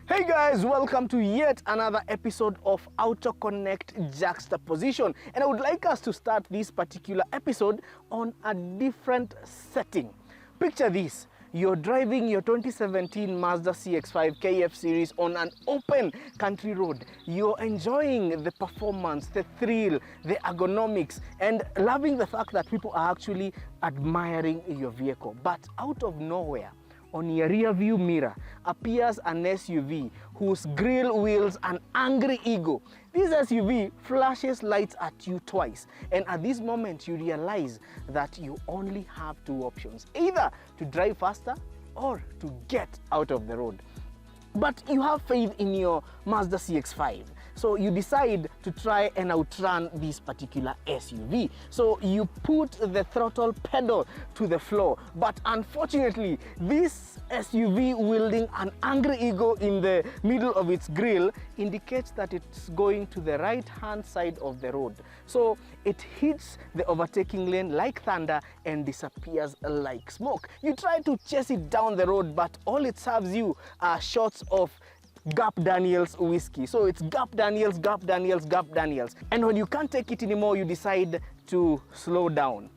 Hey guys, welcome to yet another episode of Auto Connect Juxtaposition, and I would like us to start this particular episode on a different setting. Picture this: you're driving your 2017 Mazda CX-5 KF series on an open country road. You're enjoying the performance, the thrill, the ergonomics, and loving the fact that people are actually admiring your vehicle. But out of nowhere, on your rear view mirror appears an SUV whose grille wields an angry ego. This SUV flashes lights at you twice, and at this moment you realize that you only have two options: either to drive faster or to get out of the road. But you have faith in your Mazda CX-5, so you decide to try and outrun this particular SUV. So you put the throttle pedal to the floor, but unfortunately this SUV wielding an angry ego in the middle of its grille indicates that it's going to the right hand side of the road. So it hits the overtaking lane like thunder and disappears like smoke. You try to chase it down the road, but all it serves you are shots of Gap Daniels whiskey. So it's Gap Daniels, Gap Daniels, Gap Daniels. And when you can't take it anymore, you decide to slow down.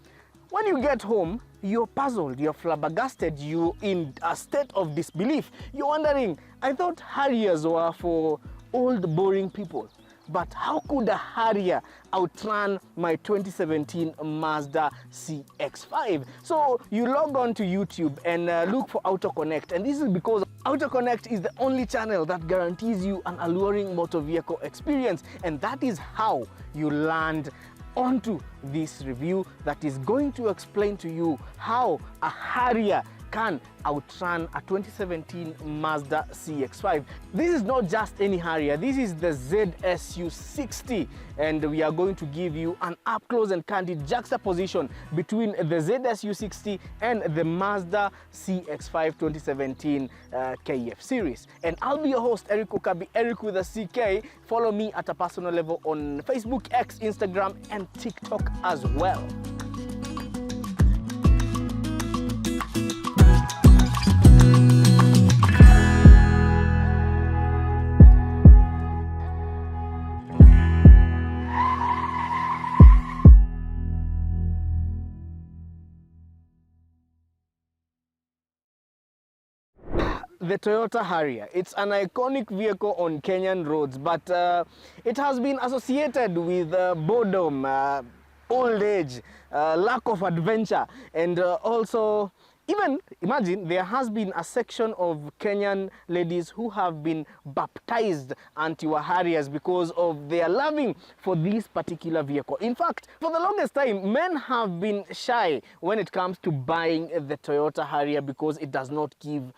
When you get home, you're puzzled, you're flabbergasted, you're in a state of disbelief. You're wondering, I thought Harriers were for old, boring people. But how could a Harrier outrun my 2017 Mazda CX-5? So you log on to YouTube and look for Auto Connect, and this is because Auto Connect is the only channel that guarantees you an alluring motor vehicle experience, and that is how you land onto this review that is going to explain to you how a Harrier can outrun a 2017 Mazda CX-5. This is not just any Harrier, this is the ASU60, and we are going to give you an up-close and candid juxtaposition between the ASU60 and the Mazda CX-5 2017 KF series. And I'll be your host, Eric Okabi, Eric with a CK. Follow me at a personal level on Facebook, X, Instagram, and TikTok as well. The Toyota Harrier. It's an iconic vehicle on Kenyan roads, but it has been associated with boredom, old age, lack of adventure, and also even imagine there has been a section of Kenyan ladies who have been baptized anti-Harriers because of their loving for this particular vehicle. In fact, for the longest time, men have been shy when it comes to buying the Toyota Harrier because it does not give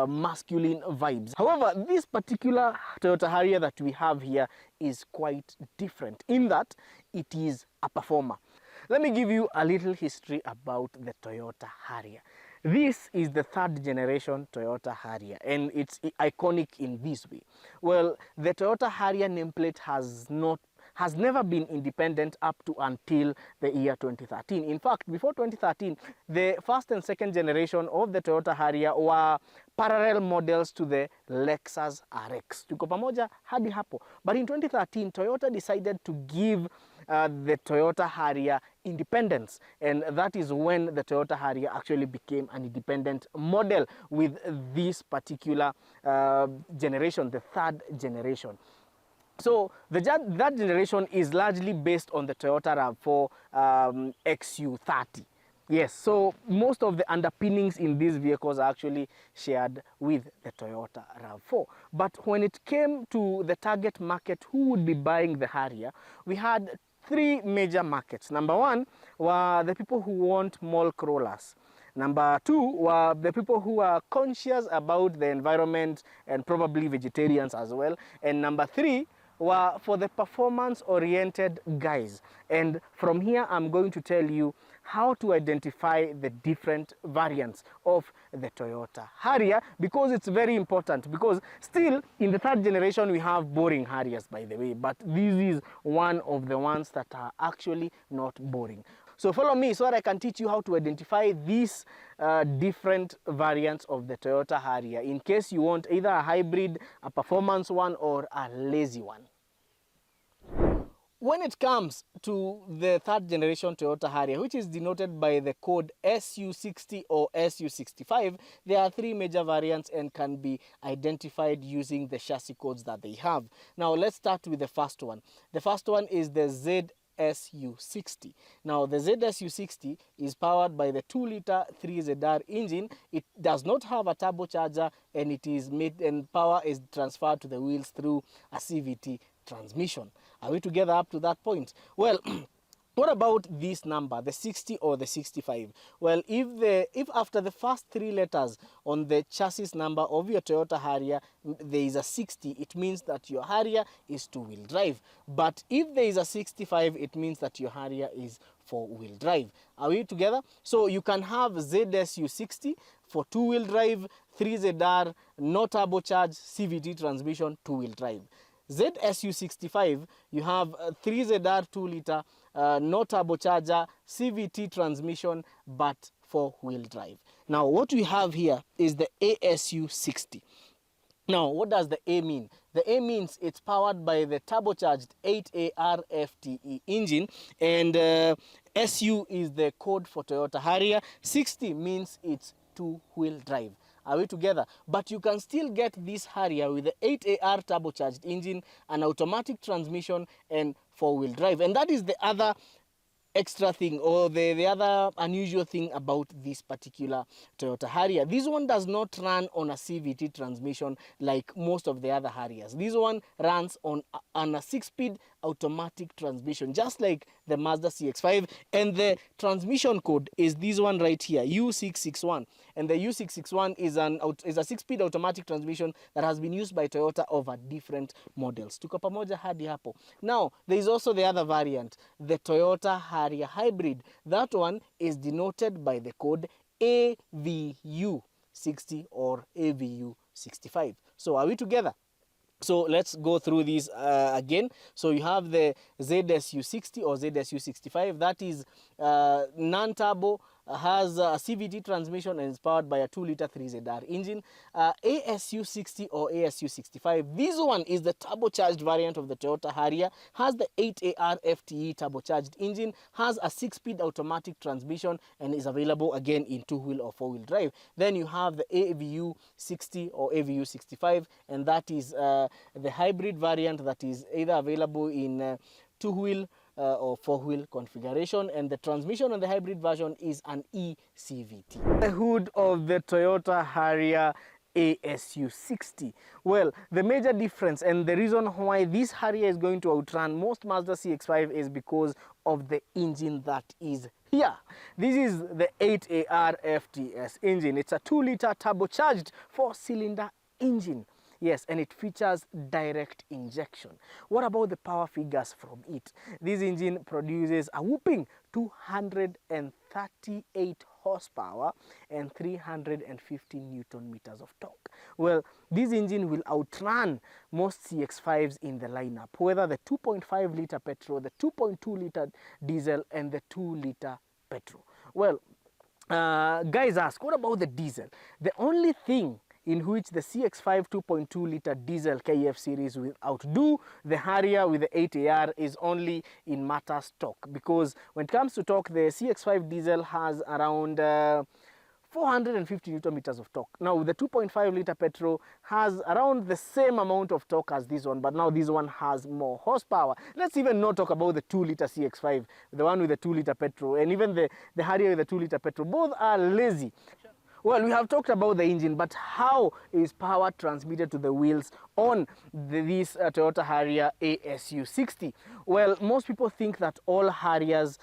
masculine vibes. However, this particular Toyota Harrier that we have here is quite different in that it is a performer. Let me give you a little history about the Toyota Harrier. This is the third generation Toyota Harrier, and it's iconic in this way. Well, the Toyota Harrier nameplate has never been independent up to until the year 2013. In fact, before 2013, the first and second generation of the Toyota Harrier were parallel models to the Lexus RX. Tuko pamoja hadi hapo. But in 2013, Toyota decided to give the Toyota Harrier independence, and that is when the Toyota Harrier actually became an independent model with this particular generation, the third generation. So that generation is largely based on the Toyota RAV4 XU30. Yes, so most of the underpinnings in these vehicles are actually shared with the Toyota RAV4. But when it came to the target market, who would be buying the Harrier, we had three major markets. Number one were the people who want mall crawlers. Number two were the people who are conscious about the environment and probably vegetarians as well. And number three were for the performance-oriented guys. And from here, I'm going to tell you how to identify the different variants of the Toyota Harrier, because it's very important, because still in the third generation we have boring Harriers, by the way, but this is one of the ones that are actually not boring. So follow me so that I can teach you how to identify these different variants of the Toyota Harrier in case you want either a hybrid, a performance one, or a lazy one. When it comes to the third generation Toyota Harrier, which is denoted by the code ASU60 or ASU65, there are three major variants and can be identified using the chassis codes that they have. Now let's start with the first one. The first one is the ASU60. Now the ASU60 is powered by the 2-liter 3ZR engine. It does not have a turbocharger, and it is made, and power is transferred to the wheels through a CVT transmission. Are we together up to that point? Well, what about this number, the 60 or the 65? Well, if after the first three letters on the chassis number of your Toyota Harrier there is a 60, it means that your Harrier is two-wheel drive. But if there is a 65, it means that your Harrier is four-wheel drive. Are we together? So you can have ZSU60 for two-wheel drive, 3ZR, no turbocharged, CVT transmission, two-wheel drive. ZSU65, you have 3ZR 2-liter, no turbocharger, CVT transmission, but four-wheel drive. Now, what we have here is the ASU60. Now, what does the A mean? The A means it's powered by the turbocharged 8AR FTE engine, and SU is the code for Toyota Harrier. 60 means it's two-wheel drive. Are we together? But you can still get this Harrier with the 8AR turbocharged engine, an automatic transmission, and four-wheel drive. And that is the other extra thing, or the other unusual thing about this particular Toyota Harrier. This one does not run on a CVT transmission like most of the other Harriers. This one runs on a 6-speed automatic transmission, just like the Mazda CX-5, and the transmission code is this one right here, U661. And the U661 is a 6-speed automatic transmission that has been used by Toyota over different models. Tuko pamoja hadi hapo. Now, there is also the other variant, the Toyota Harrier Hybrid. That one is denoted by the code AVU60 or AVU65. So are we together? So let's go through these again. So you have the ZSU60 or ZSU65. That is non-turbo, has a CVT transmission, and is powered by a 2-liter 3ZR engine. ASU60 or ASU65, this one is the turbocharged variant of the Toyota Harrier, has the 8AR FTE turbocharged engine, has a 6-speed automatic transmission, and is available again in two-wheel or four-wheel drive. Then you have the AVU60 or AVU65, and that is the hybrid variant that is either available in two-wheel or four-wheel configuration, and the transmission on the hybrid version is an eCVT. The hood of the Toyota Harrier ASU60. Well, the major difference and the reason why this Harrier is going to outrun most Mazda CX-5 is because of the engine that is here. This is the 8AR FTS engine. It's a 2-liter turbocharged 4-cylinder engine. Yes, and it features direct injection. What about the power figures from it? This engine produces a whopping 238 horsepower and 350 Newton meters of torque. Well, this engine will outrun most CX-5s in the lineup, whether the 2.5-liter petrol, the 2.2-liter diesel, and the 2-liter petrol. Well, guys ask, what about the diesel? The only thing in which the CX-5 2.2-liter diesel KF series will outdo the Harrier with the 8AR is only in matters torque, because when it comes to torque, the CX-5 diesel has around 450 Newton meters of torque. Now the 2.5-liter petrol has around the same amount of torque as this one, but now this one has more horsepower. Let's even not talk about the 2-liter CX-5, the one with the 2-liter petrol, and even the Harrier with the 2-liter petrol. Both are lazy. Well, we have talked about the engine, but how is power transmitted to the wheels on this Toyota Harrier ASU60? Well, most people think that all Harriers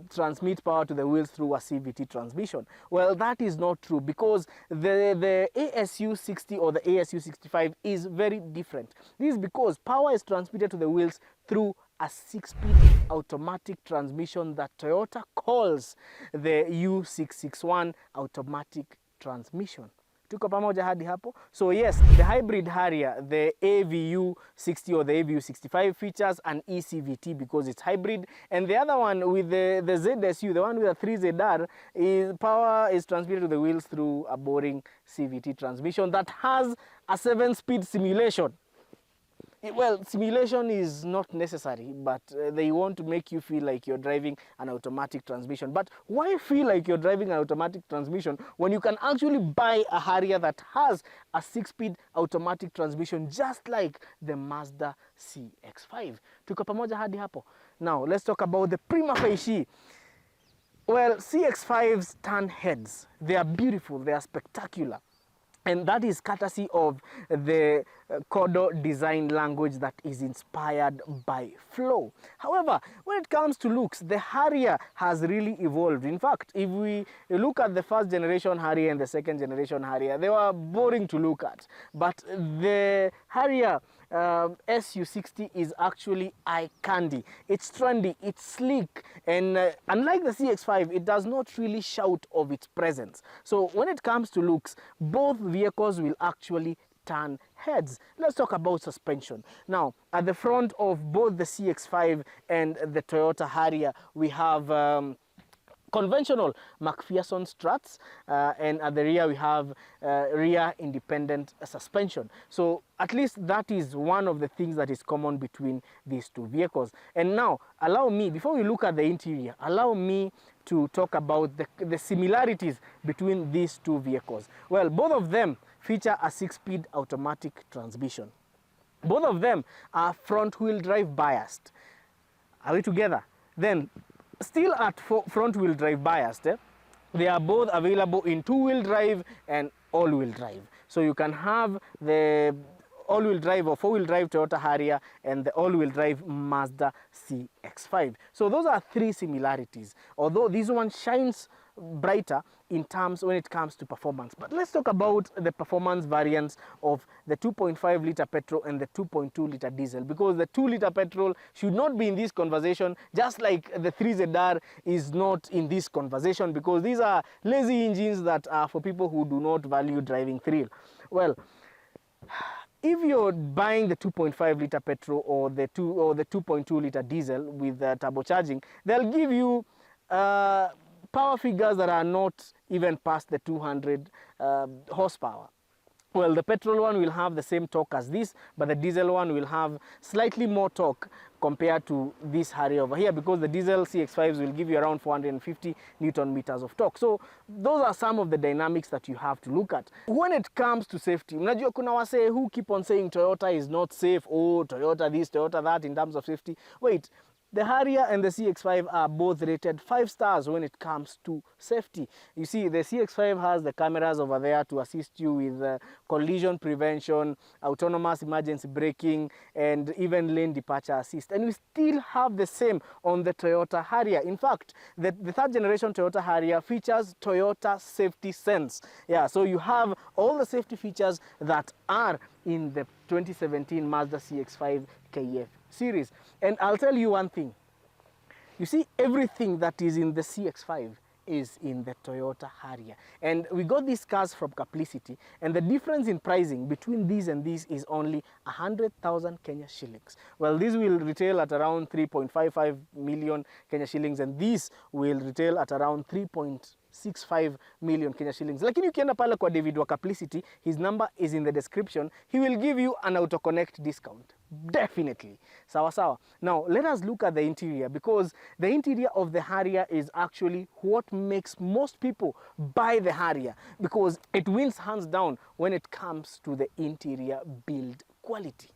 transmit power to the wheels through a CVT transmission. Well, that is not true, because the ASU60 or the ASU65 is very different. This is because power is transmitted to the wheels through a 6-speed automatic transmission that Toyota calls the U661 automatic transmission. Tuko pamoja hadi hapo? So yes, the hybrid Harrier, the AVU60 or the AVU65 features an ECVT because it's hybrid, and the other one with the ZSU, the one with a 3ZR, power is transmitted to the wheels through a boring CVT transmission that has a 7-speed simulation. Well, simulation is not necessary, but they want to make you feel like you're driving an automatic transmission. But why feel like you're driving an automatic transmission when you can actually buy a Harrier that has a 6-speed automatic transmission, just like the Mazda CX-5? Tuko pamoja hadi hapo? Now, let's talk about the prima facie. Well, CX-5s turn heads. They are beautiful, they are spectacular. And that is courtesy of the Kodo design language that is inspired by flow. However, when it comes to looks, the Harrier has really evolved. In fact, if we look at the first generation Harrier and the second generation Harrier, they were boring to look at. But the Harrier ASU60 is actually eye candy. It's trendy, it's sleek, and unlike the CX-5, it does not really shout of its presence. So when it comes to looks, both vehicles will actually turn heads. Let's talk about suspension. Now, at the front of both the CX-5 and the Toyota Harrier, we have conventional McPherson struts, and at the rear we have rear independent suspension. So at least that is one of the things that is common between these two vehicles. And now allow me, before we look at the interior, allow me to talk about the similarities between these two vehicles. Well, both of them feature a 6-speed automatic transmission. Both of them are front-wheel drive biased. Are we together? Then, still at front-wheel drive biased, they are both available in 2-wheel drive and all-wheel drive. So you can have the all-wheel drive or 4-wheel drive Toyota Harrier and the all-wheel drive Mazda CX-5. So those are 3 similarities, although this one shines brighter in terms when it comes to performance. But let's talk about the performance variants of the 2.5 liter petrol and the 2.2 liter diesel, because the 2 liter petrol should not be in this conversation, just like the 3ZR is not in this conversation, because these are lazy engines that are for people who do not value driving thrill. Well, if you're buying the 2.5 liter petrol or the 2.2 liter diesel with turbocharging, they'll give you power figures that are not even past the 200 horsepower. Well, the petrol one will have the same torque as this, but the diesel one will have slightly more torque compared to this Harrier over here, because the diesel CX-5s will give you around 450 Newton meters of torque. So those are some of the dynamics that you have to look at. When it comes to safety, mnajua kuna wase who keep on saying Toyota is not safe, oh, Toyota this, Toyota that in terms of safety. Wait. The Harrier and the CX-5 are both rated 5 stars when it comes to safety. You see, the CX-5 has the cameras over there to assist you with collision prevention, autonomous emergency braking, and even lane departure assist. And we still have the same on the Toyota Harrier. In fact, the 3rd generation Toyota Harrier features Toyota Safety Sense. Yeah, so you have all the safety features that are in the 2017 Mazda CX-5 KF series. And I'll tell you one thing. You see, everything that is in the CX-5 is in the Toyota Harrier. And we got these cars from Carplicity, and the difference in pricing between these and these is only 100,000 Kenya shillings. Well, these will retail at around 3.55 million Kenya shillings, and these will retail at around 3.65 million Kenya shillings. Lakini ukienda pale kwa David wa Carplicity, his number is in the description. He will give you an auto-connect discount. Definitely. Sawa sawa. Now, let us look at the interior, because the interior of the Harrier is actually what makes most people buy the Harrier, because it wins hands down when it comes to the interior build quality.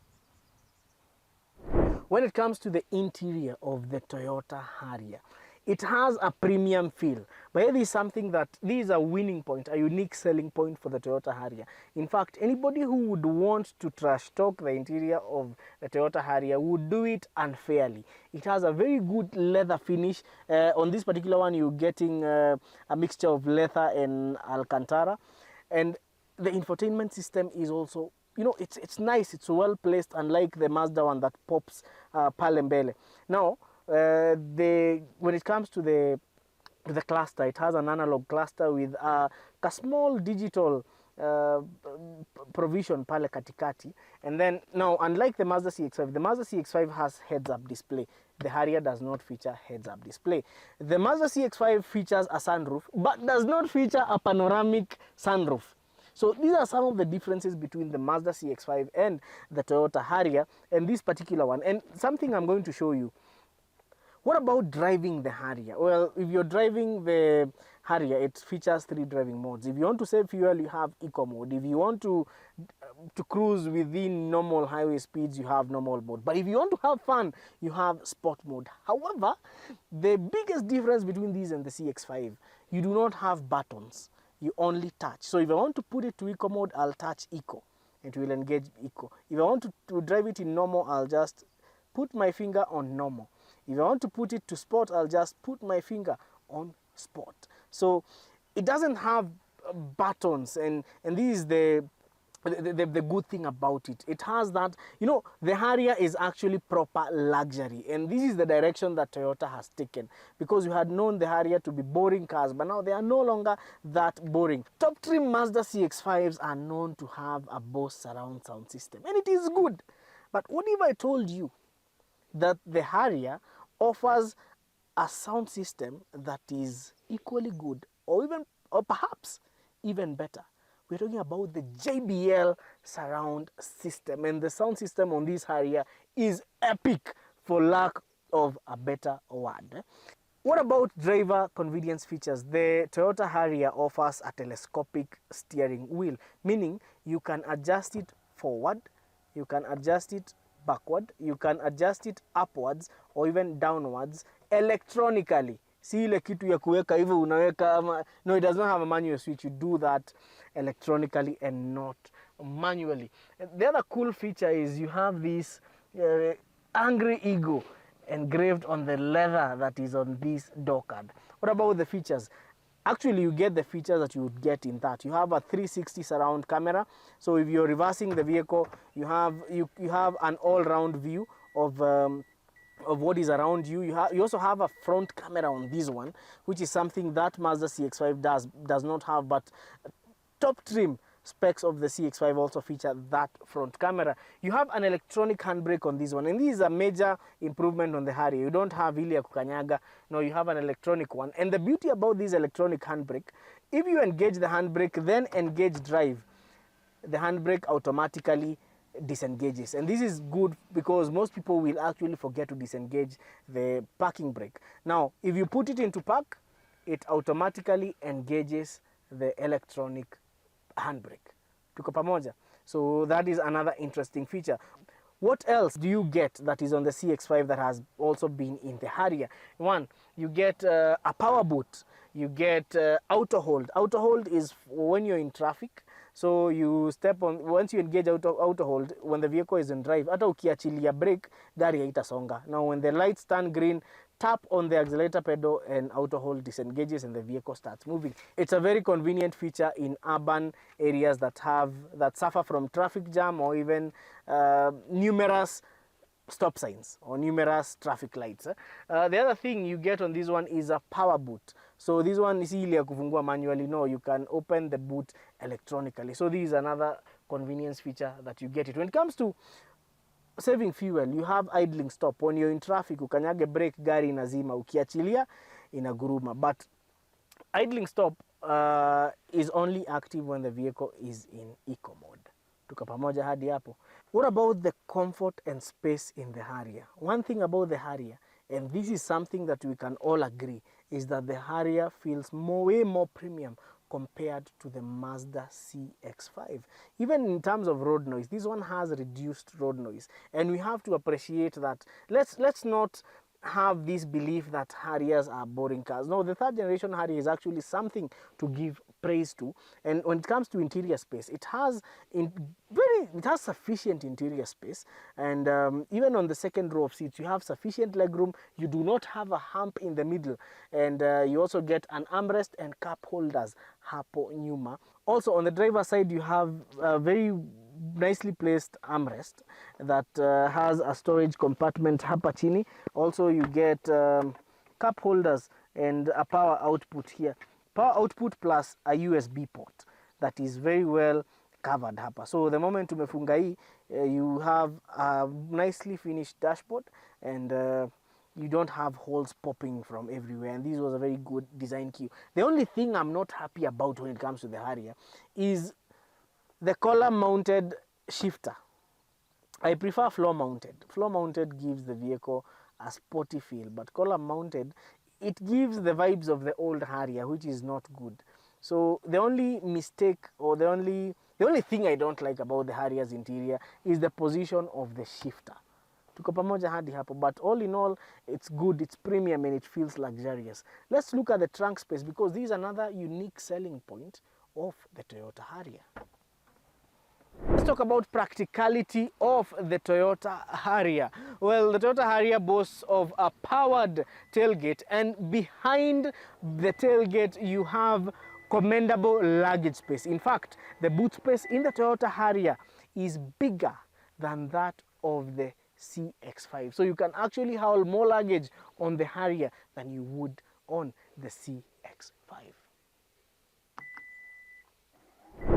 When it comes to the interior of the Toyota Harrier, it has a premium feel, but it is something that this is a winning point, a unique selling point for the Toyota Harrier. In fact, anybody who would want to trash talk the interior of the Toyota Harrier would do it unfairly. It has a very good leather finish. On this particular one, you're getting a mixture of leather and Alcantara, and the infotainment system is also, you know, it's nice, it's well placed, unlike the Mazda one that pops pale mbele. Now, when it comes to the cluster, it has an analog cluster with a small digital provision pale katikati. And then now, unlike the Mazda CX-5, the Mazda CX-5 has heads-up display. The Harrier does not feature heads-up display. The Mazda CX-5 features a sunroof, but does not feature a panoramic sunroof. So these are some of the differences between the Mazda CX-5 and the Toyota Harrier, and this particular one. And something I'm going to show you. What about driving the Harrier? Well, if you're driving the Harrier, it features 3 driving modes. If you want to save fuel, you have eco mode. If you want to cruise within normal highway speeds, you have normal mode. But if you want to have fun, you have sport mode. However, the biggest difference between these and the CX-5, you do not have buttons. You only touch. So if I want to put it to eco mode, I'll touch eco. It will engage eco. If I want to drive it in normal, I'll just put my finger on normal. If I want to put it to sport, I'll just put my finger on sport. So it doesn't have buttons, and this is the good thing about it. It has that, you know, the Harrier is actually proper luxury, and this is the direction that Toyota has taken, because you had known the Harrier to be boring cars, but now they are no longer that boring. Top trim Mazda CX-5s are known to have a Bose surround sound system, and it is good. But what if I told you that the Harrier offers a sound system that is equally good, or perhaps even better? We're talking about the JBL surround system, and the sound system on this Harrier is epic, for lack of a better word. What about driver convenience features? The Toyota Harrier offers a telescopic steering wheel, meaning you can adjust it forward, you can adjust it backward, you can adjust it upwards or even downwards electronically. Si ile kitu ya kuweka hivyo unaweka ama, no, it does not have a manual switch. You do that electronically and not manually. The other cool feature is you have this angry eagle engraved on the leather that is on this door card. What about the features? Actually, you get the features that you would get in that. You have a 360 surround camera. So if you're reversing the vehicle, you have an all-round view of what is around you. You also have a front camera on this one, which is something that Mazda CX-5 does not have, but top trim specs of the CX-5 also feature that front camera. You have an electronic handbrake on this one, and this is a major improvement on the Harrier. You don't have ile ya kukanyaga. No, you have an electronic one. And the beauty about this electronic handbrake, if you engage the handbrake, then engage drive, the handbrake automatically disengages. And this is good because most people will actually forget to disengage the parking brake. Now, if you put it into park, it automatically engages the electronic handbrake. Tuko pamoja? So that is another interesting feature. What else do you get that is on the CX-5 that has also been in the Harrier? One, you get a power boot. You get auto hold. Auto hold is when you're in traffic. So you step on, once you engage auto hold, when the vehicle is in drive, hata ukiachilia brake, gari haitasonga. Now when the lights turn green, tap on the accelerator pedal and auto hold disengages and the vehicle starts moving. It's a very convenient feature in urban areas that suffer from traffic jam or even numerous stop signs or numerous traffic lights. The other thing you get on this one is a power boot. So this one is ile ya kufungua manually. No, you can open the boot electronically. So this is another convenience feature that you get it. When it comes to saving fuel, you have idling stop. When you're in traffic, ukanyage brake, gari inazima, ukiachilia inaguruma. But idling stop is only active when the vehicle is in eco mode. Tuko pamoja hadi hapo. What about the comfort and space in the Harrier? One thing about the Harrier, and this is something that we can all agree, is that the Harrier feels way more premium compared to the Mazda CX-5. Even in terms of road noise, this one has reduced road noise, and we have to appreciate that. Let's not have this belief that Harriers are boring cars. No, the third generation Harrier is actually something to give praise to. And when it comes to interior space, it has sufficient interior space, and even on the second row of seats, you have sufficient legroom. You do not have a hump in the middle, and you also get an armrest and cup holders hapo nyuma. Also on the driver's side, you have a very nicely placed armrest that has a storage compartment hapa chini. Also you get cup holders and a power output here. Power output plus a USB port. that is very well covered hapa. So the moment umefunga hii, you have a nicely finished dashboard, and you don't have holes popping from everywhere, and this was a very good design cue. The only thing I'm not happy about when it comes to the Harrier is the collar mounted shifter. I prefer floor mounted. Floor mounted gives the vehicle a sporty feel, but collar mounted, it gives the vibes of the old Harrier, which is not good. So the only mistake, or the only thing I don't like about the Harrier's interior is the position of the shifter. Tuko pamoja hadi hapo, but all in all, it's good, it's premium, and it feels luxurious. Let's look at the trunk space, because this is another unique selling point of the Toyota Harrier. Let's talk about practicality of the Toyota Harrier. Well, the Toyota Harrier boasts of a powered tailgate, and behind the tailgate you have commendable luggage space. In fact, the boot space in the Toyota Harrier is bigger than that of the CX-5. So you can actually haul more luggage on the Harrier than you would on the CX-5.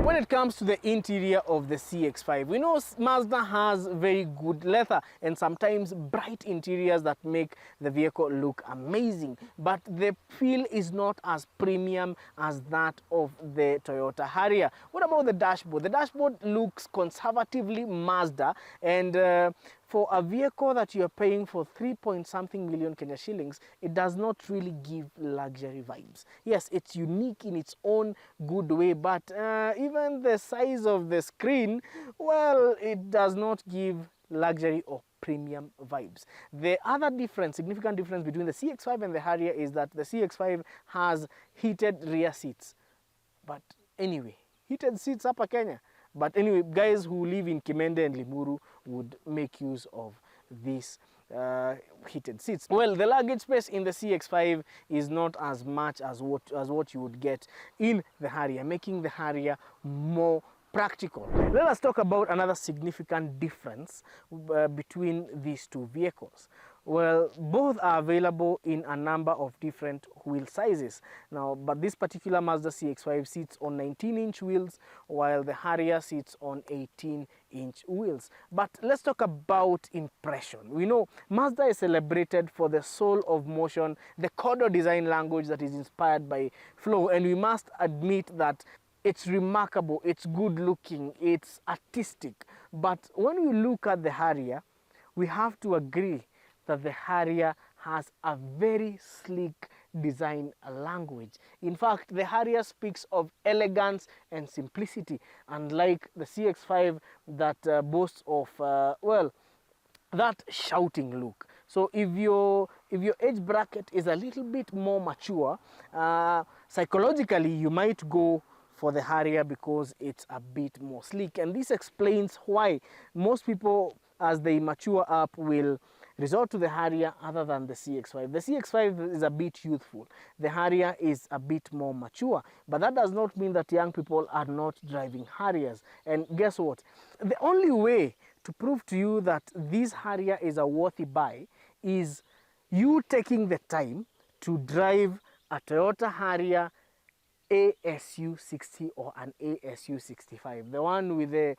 When it comes to the interior of the CX-5, we know Mazda has very good leather and sometimes bright interiors that make the vehicle look amazing, but the feel is not as premium as that of the Toyota Harrier. What about the dashboard? The dashboard looks conservatively Mazda, and for a vehicle that you're paying for 3-point-something million Kenya shillings, it does not really give luxury vibes. Yes, it's unique in its own good way, but even the size of the screen, well, it does not give luxury or premium vibes. The other difference, significant difference between the CX-5 and the Harrier is that the CX-5 has heated rear seats. But anyway, heated seats hapa Kenya. But anyway, guys who live in Kimende and Limuru would make use of these heated seats. Well, the luggage space in the CX-5 is not as much as what you would get in the Harrier, making the Harrier more practical. Let us talk about another significant difference between these two vehicles. Well, both are available in a number of different wheel sizes. Now, but this particular Mazda CX-5 sits on 19-inch wheels, while the Harrier sits on 18-inch wheels. But let's talk about impression. We know Mazda is celebrated for the soul of motion, the Kodo design language that is inspired by flow, and we must admit that it's remarkable, it's good looking, it's artistic. But when we look at the Harrier, we have to agree that the Harrier has a very sleek design language. In fact, the Harrier speaks of elegance and simplicity, unlike the CX-5 that boasts of, well, that shouting look. So if your age bracket is a little bit more mature, psychologically you might go for the Harrier because it's a bit more sleek, and this explains why most people, as they mature up, will resort to the Harrier other than the CX-5. The CX-5 is a bit youthful. The Harrier is a bit more mature, but that does not mean that young people are not driving Harriers. And guess what? The only way to prove to you that this Harrier is a worthy buy is you taking the time to drive a Toyota Harrier ASU60 or an ASU65, the one with the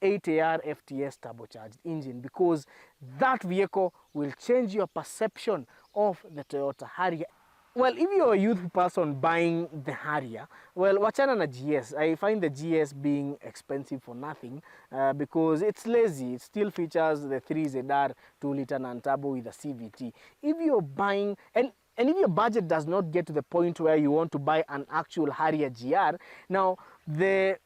8AR FTS turbocharged engine, because that vehicle will change your perception of the Toyota Harrier. Well, if you're a youthful person buying the Harrier, well, wachana na GS. I find the GS being expensive for nothing because it's lazy. It still features the 3ZR 2-liter non-turbo with a CVT. If you're buying, and if your budget does not get to the point where you want to buy an actual Harrier GR, now the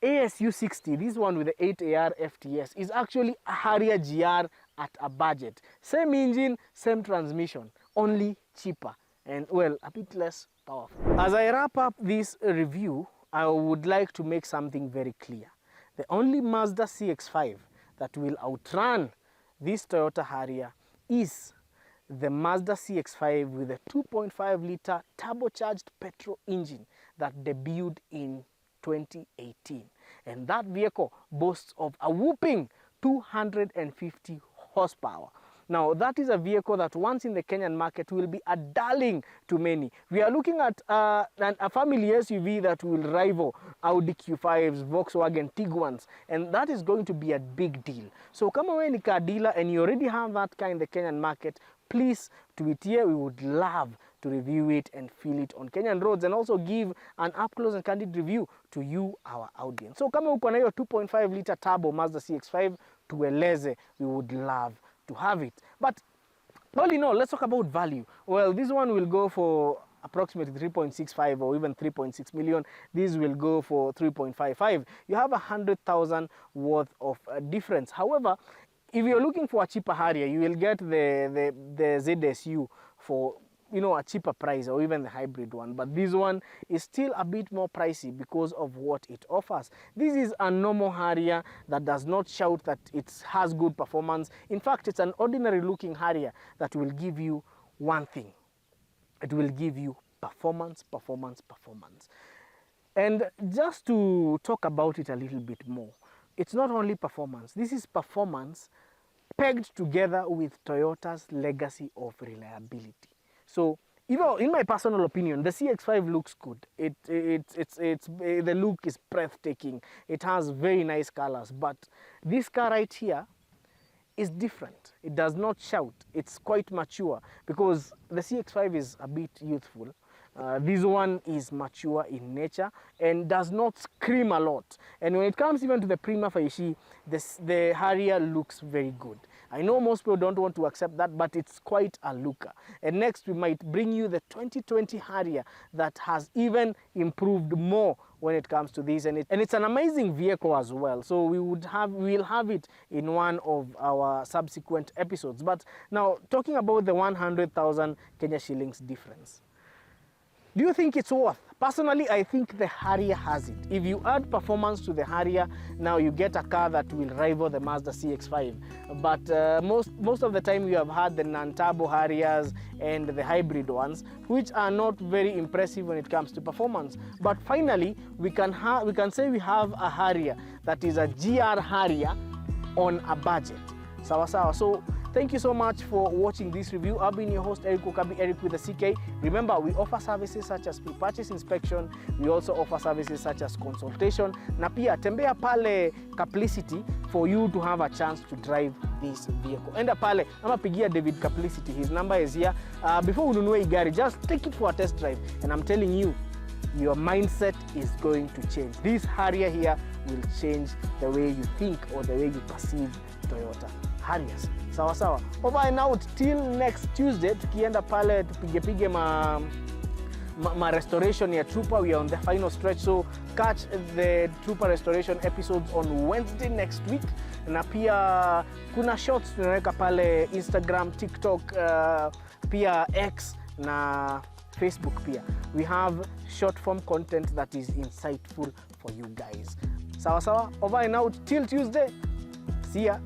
ASU60, this one with the 8AR FTS, is actually a Harrier GR at a budget. Same engine, same transmission, only cheaper and, well, a bit less powerful. As I wrap up this review, I would like to make something very clear. The only Mazda CX-5 that will outrun this Toyota Harrier is the Mazda CX-5 with a 2.5-liter turbocharged petrol engine that debuted in 2018. And that vehicle boasts of a whopping 250 horsepower. Now, that is a vehicle that once in the Kenyan market will be a darling to many. We are looking at a family SUV that will rival Audi Q5s, Volkswagen Tiguan's, and that is going to be a big deal. So kama wewe ni car dealer and you already have that car in the Kenyan market, please tweet here. We would love to review it and feel it on Kenyan roads and also give an up-close and candid review to you, our audience. So kama uko na hiyo 2.5 liter turbo Mazda CX-5, tueleze, we would love to have it. But all in all, let's talk about value. Well, this one will go for approximately 3.65 or even 3.6 million. This will go for 3.55. You have 100,000 worth of difference. However, if you're looking for a cheaper Harrier, you will get the ZSU for, you know, a cheaper price, or even the hybrid one. But this one is still a bit more pricey because of what it offers. This is a normal Harrier that does not shout that it has good performance. In fact, it's an ordinary looking Harrier that will give you one thing. It will give you performance, performance, performance. And just to talk about it a little bit more, it's not only performance. This is performance pegged together with Toyota's legacy of reliability. So, you know, in my personal opinion, the CX-5 looks good. The look is breathtaking. It has very nice colors, but this car right here is different. It does not shout. It's quite mature because the CX-5 is a bit youthful. This one is mature in nature and does not scream a lot. And when it comes even to the prima facie, the Harrier looks very good. I know most people don't want to accept that, but it's quite a looker. And next we might bring you the 2020 Harrier that has even improved more when it comes to this, and it's an amazing vehicle as well. So we'll have it in one of our subsequent episodes. But now, talking about the 100,000 Kenya shillings difference, do you think it's worth? Personally, I think the Harrier has it. If you add performance to the Harrier, now you get a car that will rival the Mazda CX-5. But most of the time you have had the non-turbo Harriers and the hybrid ones, which are not very impressive when it comes to performance. But finally, we can say we have a Harrier that is a GR Harrier on a budget. Sawa sawa. So thank you so much for watching this review. I've been your host, Eric Okabi, Eric with the CK. Remember, we offer services such as pre-purchase inspection. We also offer services such as consultation. Na pia tembea pale Carplicity for you to have a chance to drive this vehicle. Enda pale, ama pigia David Carplicity. His number is here. Before ununue gari, just take it for a test drive. And I'm telling you, your mindset is going to change. This Harrier here will change the way you think or the way you perceive Toyota Harriers. Sawa sawa. Over and out till next Tuesday. Tukienda pale tupige ma restoration ya Trooper. We are on the final stretch, so catch the Trooper restoration episodes on Wednesday next week. Na pia kuna shots tunaweka pale Instagram, TikTok, pia X na Facebook pia. We have short form content that is insightful for you guys. Sawa sawa. Over and out till Tuesday. See ya.